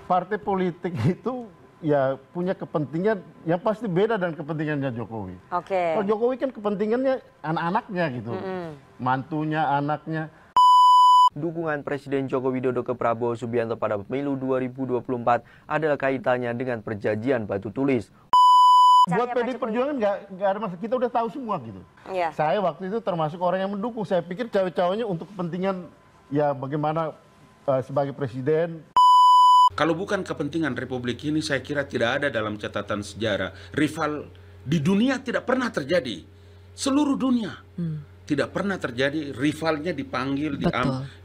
partai politik itu ya punya kepentingan yang pasti beda dengan kepentingannya Jokowi. Oke. Kalau Jokowi kan kepentingannya anak-anaknya gitu, mantunya, anaknya. Dukungan Presiden Joko Widodo ke Prabowo Subianto pada pemilu 2024 adalah kaitannya dengan perjanjian batu tulis. Buat PDI Perjuangan nggak ada masalah, kita udah tahu semua gitu. Iya. Saya waktu itu termasuk orang yang mendukung, saya pikir cawe-cawenya untuk kepentingan ya bagaimana sebagai presiden. Kalau bukan kepentingan Republik ini, saya kira tidak ada dalam catatan sejarah. Rival di dunia tidak pernah terjadi. Seluruh dunia tidak pernah terjadi rivalnya dipanggil,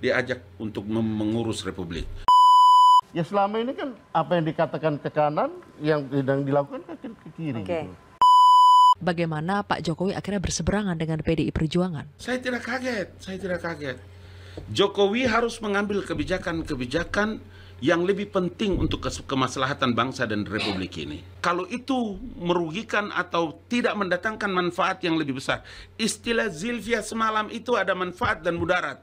diajak untuk mengurus Republik. Ya selama ini kan apa yang dikatakan ke kanan, yang dilakukan ke kiri. Oke. Gitu. Bagaimana Pak Jokowi akhirnya berseberangan dengan PDI Perjuangan? Saya tidak kaget. Jokowi harus mengambil kebijakan-kebijakan yang lebih penting untuk kemaslahatan bangsa dan Republik ini. Kalau itu merugikan atau tidak mendatangkan manfaat yang lebih besar. Istilah Zilvia semalam itu ada manfaat dan mudarat.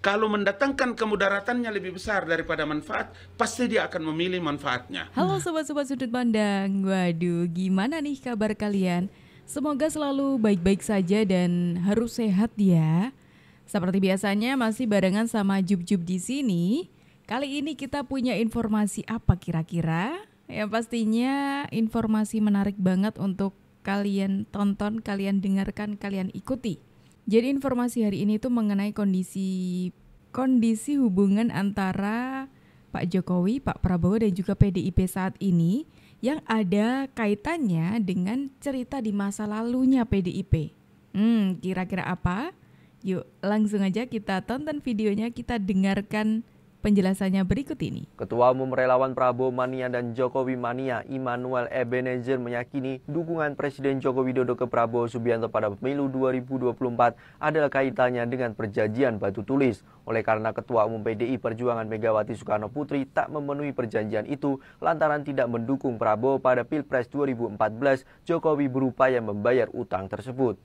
Kalau mendatangkan kemudaratannya lebih besar daripada manfaat, pasti dia akan memilih manfaatnya. Halo sobat-sobat sudut pandang, waduh gimana nih kabar kalian? Semoga selalu baik-baik saja dan harus sehat ya. Seperti biasanya masih barengan sama Jub-Jub di sini. Kali ini kita punya informasi apa kira-kira? Yang pastinya informasi menarik banget untuk kalian tonton, kalian dengarkan, kalian ikuti. Jadi informasi hari ini tuh mengenai kondisi hubungan antara Pak Jokowi, Pak Prabowo dan juga PDIP saat ini yang ada kaitannya dengan cerita di masa lalunya PDIP. Kira-kira apa? Yuk langsung aja kita tonton videonya, kita dengarkan penjelasannya berikut ini. Ketua Umum Relawan Prabowo Mania dan Jokowi Mania, Immanuel Ebenezer, meyakini dukungan Presiden Joko Widodo ke Prabowo Subianto pada pemilu 2024 adalah kaitannya dengan perjanjian batu tulis. Oleh karena Ketua Umum PDI Perjuangan Megawati Soekarno Putri tak memenuhi perjanjian itu lantaran tidak mendukung Prabowo pada Pilpres 2014, Jokowi berupaya membayar utang tersebut.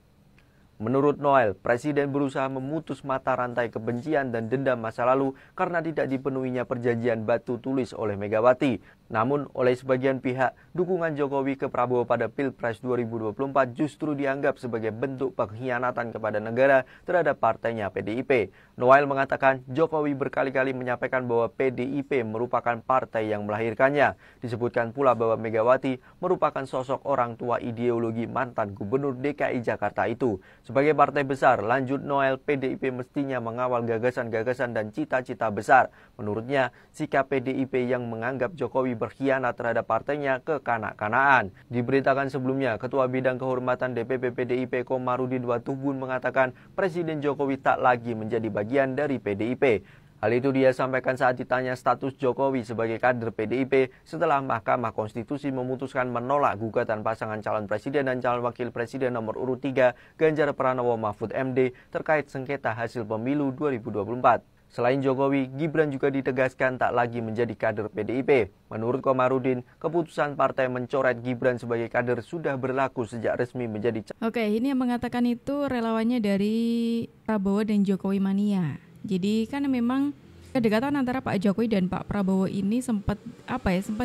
Menurut Noel, Presiden berusaha memutus mata rantai kebencian dan dendam masa lalu karena tidak dipenuhinya perjanjian batu tulis oleh Megawati. Namun, oleh sebagian pihak, dukungan Jokowi ke Prabowo pada Pilpres 2024 justru dianggap sebagai bentuk pengkhianatan kepada negara terhadap partainya PDIP. Noel mengatakan Jokowi berkali-kali menyampaikan bahwa PDIP merupakan partai yang melahirkannya. Disebutkan pula bahwa Megawati merupakan sosok orang tua ideologi mantan Gubernur DKI Jakarta itu. Sebagai partai besar, lanjut Noel, PDIP mestinya mengawal gagasan-gagasan dan cita-cita besar. Menurutnya, sikap PDIP yang menganggap Jokowi berkhianat terhadap partainya kekanak-kanaan. Diberitakan sebelumnya, Ketua Bidang Kehormatan DPP PDIP Komarudin Watubun mengatakan Presiden Jokowi tak lagi menjadi bagian dari PDIP. Hal itu dia sampaikan saat ditanya status Jokowi sebagai kader PDIP setelah Mahkamah Konstitusi memutuskan menolak gugatan pasangan calon presiden dan calon wakil presiden nomor urut 3 Ganjar Pranowo Mahfud MD terkait sengketa hasil pemilu 2024. Selain Jokowi, Gibran juga ditegaskan tak lagi menjadi kader PDIP. Menurut Komarudin, keputusan partai mencoret Gibran sebagai kader sudah berlaku sejak resmi menjadi. Oke, ini yang mengatakan itu relawannya dari Prabowo dan Jokowi Mania. Jadi kan memang kedekatan antara Pak Jokowi dan Pak Prabowo ini sempat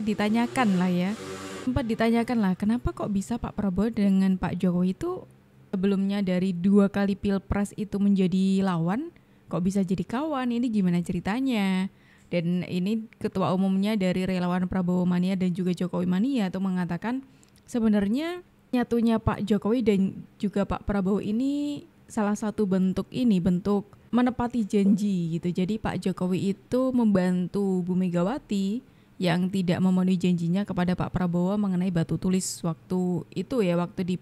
ditanyakan lah, kenapa kok bisa Pak Prabowo dengan Pak Jokowi itu sebelumnya dari 2 kali Pilpres itu menjadi lawan, kok bisa jadi kawan, ini gimana ceritanya? Dan ini ketua umumnya dari relawan Prabowo Mania dan juga Jokowi Mania tuh mengatakan sebenarnya nyatunya Pak Jokowi dan juga Pak Prabowo ini salah satu bentuk menepati janji gitu. Jadi Pak Jokowi itu membantu Bu Megawati yang tidak memenuhi janjinya kepada Pak Prabowo mengenai batu tulis waktu itu ya, waktu di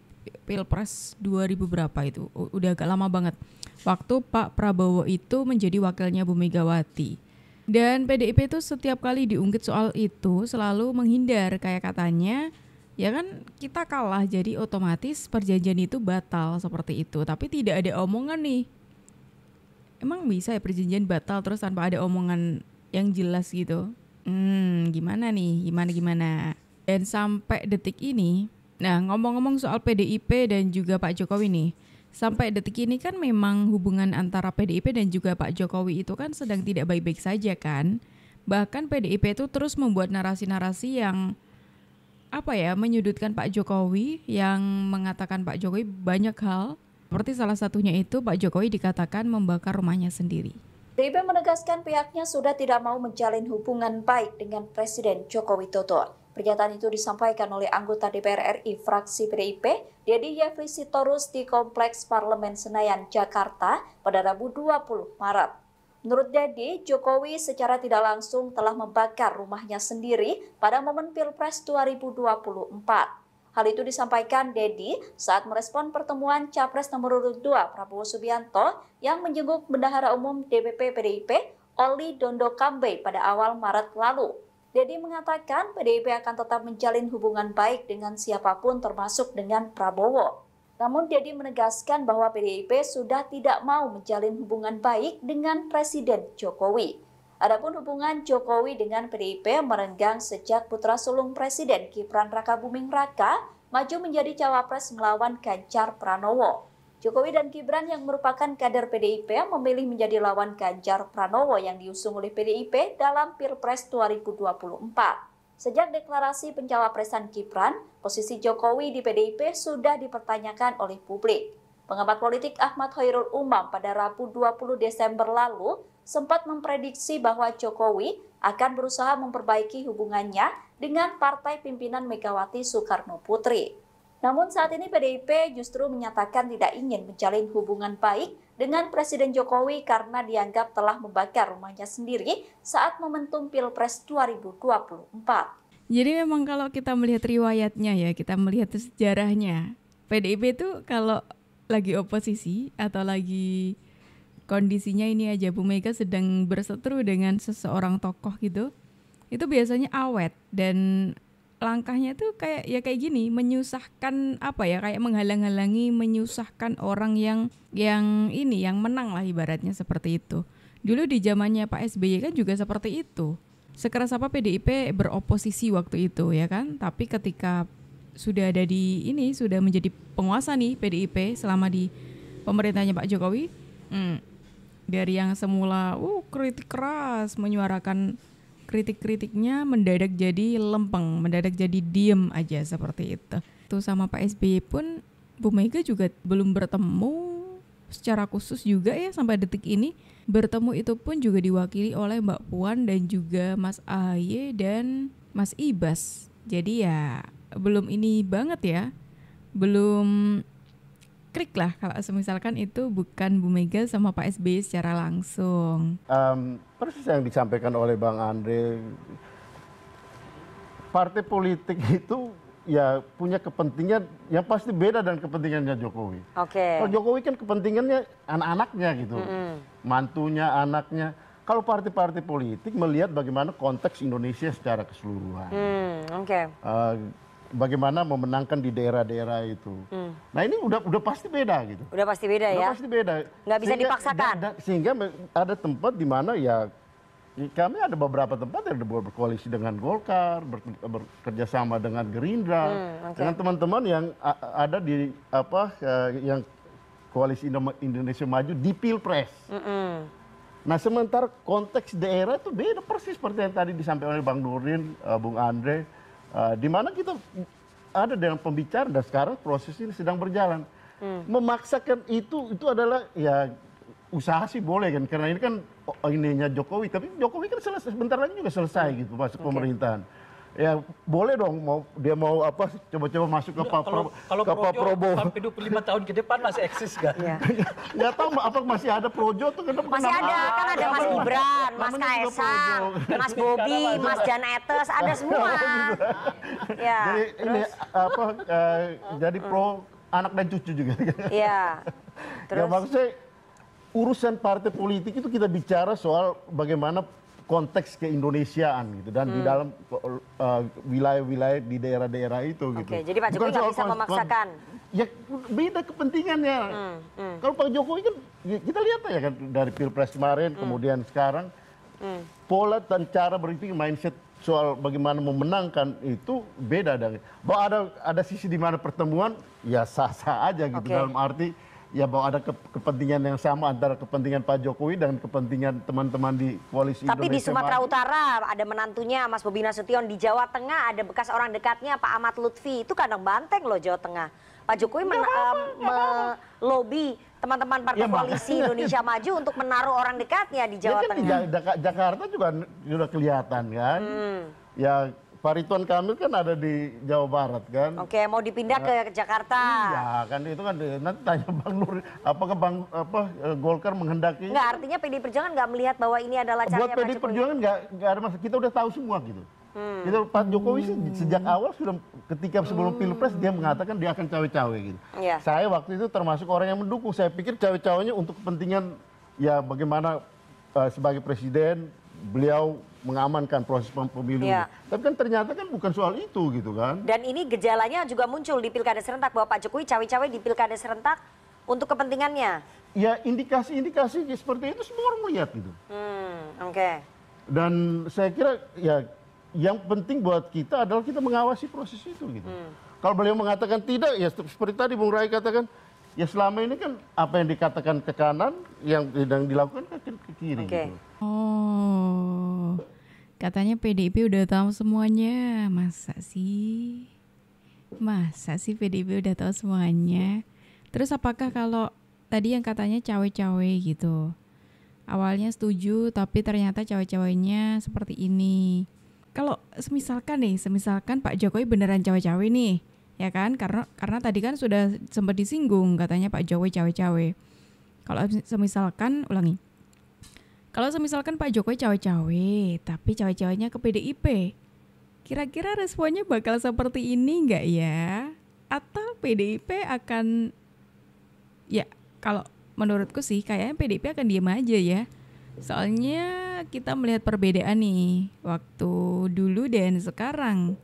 Pilpres 2000 berapa itu, udah agak lama banget. Waktu Pak Prabowo itu menjadi wakilnya Bu Megawati. Dan PDIP itu setiap kali diungkit soal itu selalu menghindar, kayak katanya ya kan kita kalah jadi otomatis perjanjian itu batal seperti itu. Tapi tidak ada omongan nih. Emang bisa ya perjanjian batal terus tanpa ada omongan yang jelas gitu? Gimana nih? Gimana? Dan sampai detik ini, nah ngomong-ngomong soal PDIP dan juga Pak Jokowi nih, sampai detik ini kan memang hubungan antara PDIP dan juga Pak Jokowi itu kan sedang tidak baik-baik saja kan? Bahkan PDIP itu terus membuat narasi-narasi yang menyudutkan Pak Jokowi, yang mengatakan Pak Jokowi banyak hal. Seperti salah satunya itu Pak Jokowi dikatakan membakar rumahnya sendiri. PDIP menegaskan pihaknya sudah tidak mau menjalin hubungan baik dengan Presiden Joko Widodo. Pernyataan itu disampaikan oleh anggota DPR RI fraksi PDIP, Dedi Yefri Sitorus di Kompleks Parlemen Senayan, Jakarta pada Rabu 20 Maret. Menurut Dedi, Jokowi secara tidak langsung telah membakar rumahnya sendiri pada momen Pilpres 2024. Hal itu disampaikan Dedi saat merespon pertemuan Capres nomor urut 2 Prabowo Subianto yang menjenguk Bendahara Umum DPP PDIP Oli Dondo Kambe pada awal Maret lalu. Dedi mengatakan PDIP akan tetap menjalin hubungan baik dengan siapapun termasuk dengan Prabowo. Namun Dedi menegaskan bahwa PDIP sudah tidak mau menjalin hubungan baik dengan Presiden Jokowi. Adapun hubungan Jokowi dengan PDIP merenggang sejak putra sulung Presiden Gibran Rakabuming Raka maju menjadi cawapres melawan Ganjar Pranowo. Jokowi dan Gibran yang merupakan kader PDIP memilih menjadi lawan Ganjar Pranowo yang diusung oleh PDIP dalam Pilpres 2024. Sejak deklarasi pencawapresan Gibran, posisi Jokowi di PDIP sudah dipertanyakan oleh publik. Pengamat politik Ahmad Khairul Umam pada Rabu 20 Desember lalu sempat memprediksi bahwa Jokowi akan berusaha memperbaiki hubungannya dengan partai pimpinan Megawati Soekarno Putri. Namun saat ini PDIP justru menyatakan tidak ingin menjalin hubungan baik dengan Presiden Jokowi karena dianggap telah membakar rumahnya sendiri saat momentum Pilpres 2024. Jadi memang kalau kita melihat riwayatnya ya, kita melihat sejarahnya, PDIP itu kalau lagi oposisi atau lagi kondisinya ini aja Bu Mega sedang berseteru dengan seseorang tokoh gitu, itu biasanya awet dan langkahnya tuh kayak gini, menyusahkan kayak menghalang-halangi, menyusahkan orang yang menang lah ibaratnya seperti itu. Dulu di zamannya Pak SBY kan juga seperti itu. Sekeras apa PDIP beroposisi waktu itu ya kan, tapi ketika sudah ada sudah menjadi penguasa nih PDIP selama di pemerintahnya Pak Jokowi, dari yang semula kritik keras menyuarakan kritik-kritiknya mendadak jadi lempeng, mendadak jadi diem aja seperti itu. Tuh sama Pak SBY pun Bu Mega juga belum bertemu secara khusus juga ya sampai detik ini. Bertemu itu pun juga diwakili oleh Mbak Puan dan juga Mas Ahaye dan Mas Ibas. Jadi ya belum ini banget ya, belum klik lah kalau misalkan itu bukan Bu Mega sama Pak SBY secara langsung. Persis yang disampaikan oleh Bang Andre, partai politik itu ya punya kepentingan yang pasti beda dengan kepentingannya Jokowi. Oke. Kalau Jokowi kan kepentingannya anak-anaknya gitu, mantunya, anaknya. Kalau partai-partai politik melihat bagaimana konteks Indonesia secara keseluruhan. Bagaimana memenangkan di daerah-daerah itu. Nah ini udah pasti beda gitu. Udah pasti beda ya? Udah pasti beda. Nggak bisa dipaksakan? Sehingga ada tempat di mana ya kami ada beberapa tempat yang berkoalisi dengan Golkar, bekerja sama dengan Gerindra, dengan teman-teman yang ada di yang koalisi Indonesia Maju di Pilpres. Nah sementara konteks daerah itu beda persis seperti yang tadi disampaikan oleh Bang Nurdin, Bung Andre. Di mana kita ada dalam pembicaraan dan sekarang proses ini sedang berjalan. Memaksakan itu adalah ya usaha sih boleh kan, karena ini kan ininya Jokowi, tapi Jokowi kan sebentar lagi juga selesai gitu masuk pemerintahan. Ya boleh dong, dia mau coba-coba masuk ke Pak Prabowo. Sampai 25 tahun ke depan masih eksis kan? Nggak tahu apa masih ada Projo tuh kenapa? Masih ada, kan ada Mas Gibran, Mas Kaesang, Mas Bobi, Mas Jan Etes, ada semua. Ya. Jadi ini jadi pro anak dan cucu juga. Iya. Terus? Ya maksudnya urusan partai politik itu kita bicara soal bagaimana konteks keindonesiaan gitu dan di dalam wilayah-wilayah di daerah-daerah itu gitu. Oke, jadi Pak Jokowi nggak bisa memaksakan. Ya beda kepentingannya. Kalau Pak Jokowi kan kita lihat ya kan dari Pilpres kemarin kemudian sekarang pola dan cara berpikir mindset soal bagaimana memenangkan itu beda dari bahwa ada sisi di mana pertemuan ya sah-sah aja gitu dalam arti ya bahwa ada kepentingan yang sama antara kepentingan Pak Jokowi dan kepentingan teman-teman di koalisi Tapi di Indonesia Sumatera Maju. Utara ada menantunya Mas Bobi Nasution, di Jawa Tengah ada bekas orang dekatnya Pak Ahmad Lutfi. Itu kandang banteng loh Jawa Tengah. Pak Jokowi melobi teman-teman partai koalisi Indonesia Maju untuk menaruh orang dekatnya di Jawa Tengah. Jakarta juga sudah kelihatan kan. Ya Pak Ridwan Kamil kan ada di Jawa Barat kan. Oke, mau dipindah ke Jakarta. Iya kan itu kan nanti tanya Bang Nur apakah Golkar menghendaki. Enggak, artinya PDI Perjuangan nggak melihat bahwa ini adalah caranya buat Pak PDI Jokowi. Perjuangan nggak ada masalah, kita udah tahu semua gitu. Kita Pak Jokowi sejak awal sudah ketika sebelum Pilpres dia mengatakan dia akan cawe-cawe gitu. Iya. Saya waktu itu termasuk orang yang mendukung. Saya pikir cawe-cawenya untuk kepentingan ya bagaimana sebagai presiden beliau mengamankan proses pemilu. Iya. Tapi kan ternyata kan bukan soal itu gitu kan. Dan ini gejalanya juga muncul di Pilkada Serentak bahwa Pak Jokowi cawe-cawe di Pilkada Serentak untuk kepentingannya. Ya indikasi-indikasi seperti itu semua orang melihat gitu. Oke. Dan saya kira ya yang penting buat kita adalah kita mengawasi proses itu gitu. Kalau beliau mengatakan tidak ya seperti tadi Bung Rai katakan ya selama ini kan apa yang dikatakan ke kanan yang dilakukan ke kiri gitu. Oh, katanya PDIP udah tahu semuanya. Masa sih PDIP udah tahu semuanya? Terus apakah kalau tadi yang katanya cawe-cawe gitu, awalnya setuju tapi ternyata cawe-cawenya seperti ini. Kalau semisalkan Pak Jokowi beneran cawe-cawe nih, ya kan? Karena tadi kan sudah sempat disinggung katanya Pak Jokowi cawe-cawe. Kalau semisalkan Pak Jokowi cawe-cawe, tapi cawe-cawenya ke PDIP, kira-kira responnya bakal seperti ini nggak ya? Atau PDIP akan, ya kalau menurutku sih kayaknya PDIP akan diem aja ya. Soalnya kita melihat perbedaan nih, waktu dulu dan sekarang.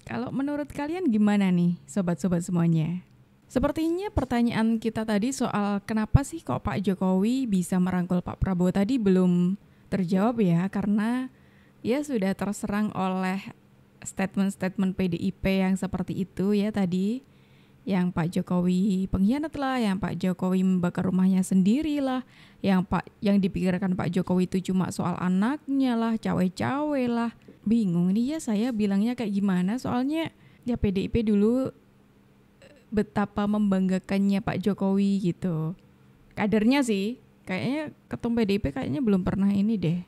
Kalau menurut kalian gimana nih sobat-sobat semuanya? Sepertinya pertanyaan kita tadi soal kenapa sih kok Pak Jokowi bisa merangkul Pak Prabowo tadi belum terjawab ya, karena ya sudah terserang oleh statement-statement PDIP yang seperti itu ya tadi. Yang Pak Jokowi pengkhianat lah, yang Pak Jokowi membakar rumahnya sendiri lah, yang dipikirkan Pak Jokowi itu cuma soal anaknya lah, cawe-cawe lah. Bingung nih ya saya bilangnya kayak gimana, soalnya ya PDIP dulu betapa membanggakannya Pak Jokowi gitu. Kadernya sih, kayaknya ketum PDIP kayaknya belum pernah ini deh.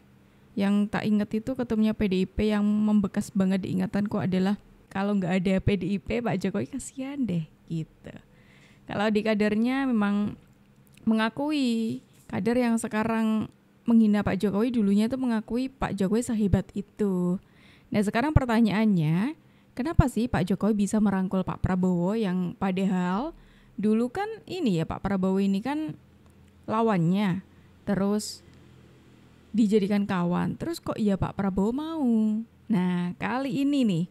Yang tak inget itu ketumnya PDIP yang membekas banget diingatanku adalah kalau nggak ada PDIP Pak Jokowi kasihan deh gitu. Kalau di kadernya memang mengakui, kader yang sekarang menghina Pak Jokowi dulunya tuh mengakui Pak Jokowi sehebat itu. Nah sekarang pertanyaannya, kenapa sih Pak Jokowi bisa merangkul Pak Prabowo yang padahal dulu kan ini ya Pak Prabowo ini kan lawannya, terus dijadikan kawan, terus kok iya Pak Prabowo mau? Nah kali ini nih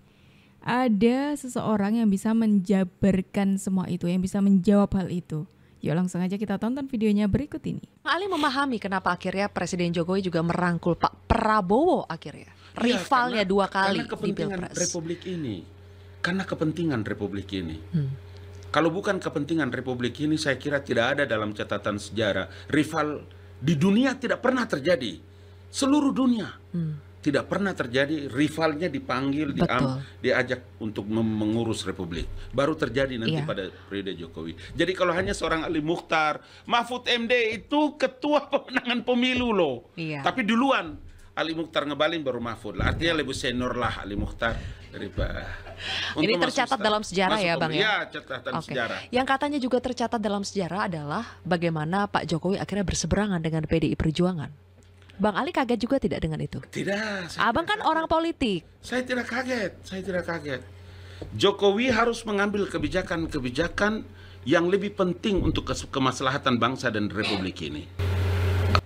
ada seseorang yang bisa menjabarkan semua itu, yang bisa menjawab hal itu. Yuk langsung aja kita tonton videonya berikut ini. Ali memahami kenapa akhirnya Presiden Jokowi juga merangkul Pak Prabowo akhirnya. Rivalnya dua kali di Pilpres. Karena kepentingan Republik ini. Kalau bukan kepentingan Republik ini, saya kira tidak ada dalam catatan sejarah. Rival di dunia tidak pernah terjadi. Seluruh dunia. Tidak pernah terjadi rivalnya dipanggil, diajak untuk mengurus Republik. Baru terjadi nanti pada periode Jokowi. Jadi kalau hanya seorang Ali Mukhtar, Mahfud MD itu ketua pemenangan pemilu loh. Tapi duluan Ali Mukhtar ngebalin baru Mahfud. Artinya lebih senior lah Ali Mukhtar daripada. Ini tercatat dalam sejarah ya Bang ya? Ya, catatan sejarah. Yang katanya juga tercatat dalam sejarah adalah bagaimana Pak Jokowi akhirnya berseberangan dengan PDI Perjuangan. Bang Ali kaget juga tidak dengan itu? Tidak. Abang kan orang politik. Saya tidak kaget. Jokowi harus mengambil kebijakan-kebijakan yang lebih penting untuk kemaslahatan bangsa dan Republik ini.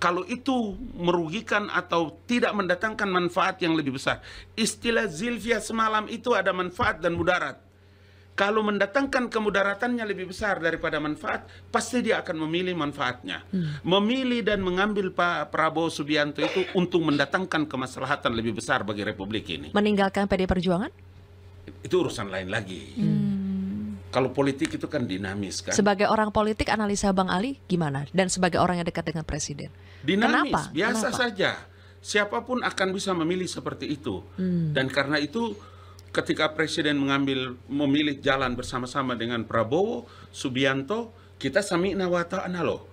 Kalau itu merugikan atau tidak mendatangkan manfaat yang lebih besar. Istilah Zilvia semalam itu ada manfaat dan mudarat. Kalau mendatangkan kemudaratannya lebih besar daripada manfaat, pasti dia akan memilih manfaatnya. Memilih dan mengambil Pak Prabowo Subianto itu untuk mendatangkan kemaslahatan lebih besar bagi Republik ini. Meninggalkan PDI Perjuangan? Itu urusan lain lagi. Kalau politik itu kan dinamis kan. Sebagai orang politik, analisa Bang Ali gimana? Dan sebagai orang yang dekat dengan Presiden. Dinamis, Kenapa? biasa Kenapa? saja. Siapapun akan bisa memilih seperti itu. Dan karena itu ketika Presiden memilih jalan bersama-sama dengan Prabowo, Subianto, kita sami'na wa ta'na loh.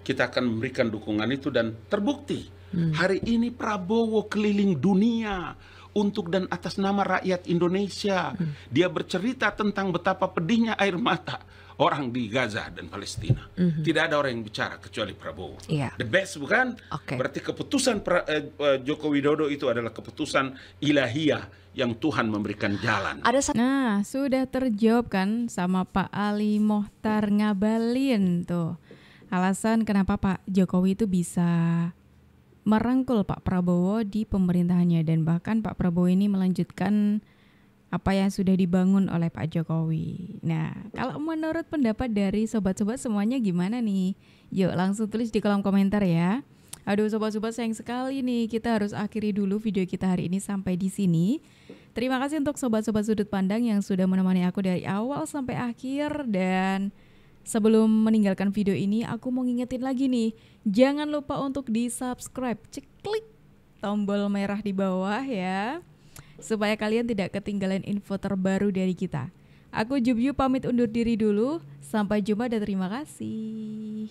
Kita akan memberikan dukungan itu dan terbukti. Hari ini Prabowo keliling dunia untuk dan atas nama rakyat Indonesia. Dia bercerita tentang betapa pedihnya air mata orang di Gaza dan Palestina. Tidak ada orang yang bicara kecuali Prabowo. Iya. The best, bukan? Oke. Berarti keputusan Joko Widodo itu adalah keputusan ilahiyah yang Tuhan memberikan jalan. Ada Nah, sudah terjawab kan sama Pak Ali Mohtar Ngabalin tuh. Alasan kenapa Pak Jokowi itu bisa merangkul Pak Prabowo di pemerintahannya, dan bahkan Pak Prabowo ini melanjutkan apa yang sudah dibangun oleh Pak Jokowi. Nah, kalau menurut pendapat dari sobat-sobat semuanya gimana nih? Yuk langsung tulis di kolom komentar ya. Aduh sobat-sobat, sayang sekali nih kita harus akhiri dulu video kita hari ini sampai di sini. Terima kasih untuk sobat-sobat sudut pandang yang sudah menemani aku dari awal sampai akhir. Dan sebelum meninggalkan video ini, aku mau ngingetin lagi nih, jangan lupa untuk di-subscribe, klik tombol merah di bawah ya, supaya kalian tidak ketinggalan info terbaru dari kita. Aku Jubyu pamit undur diri dulu, sampai jumpa dan terima kasih.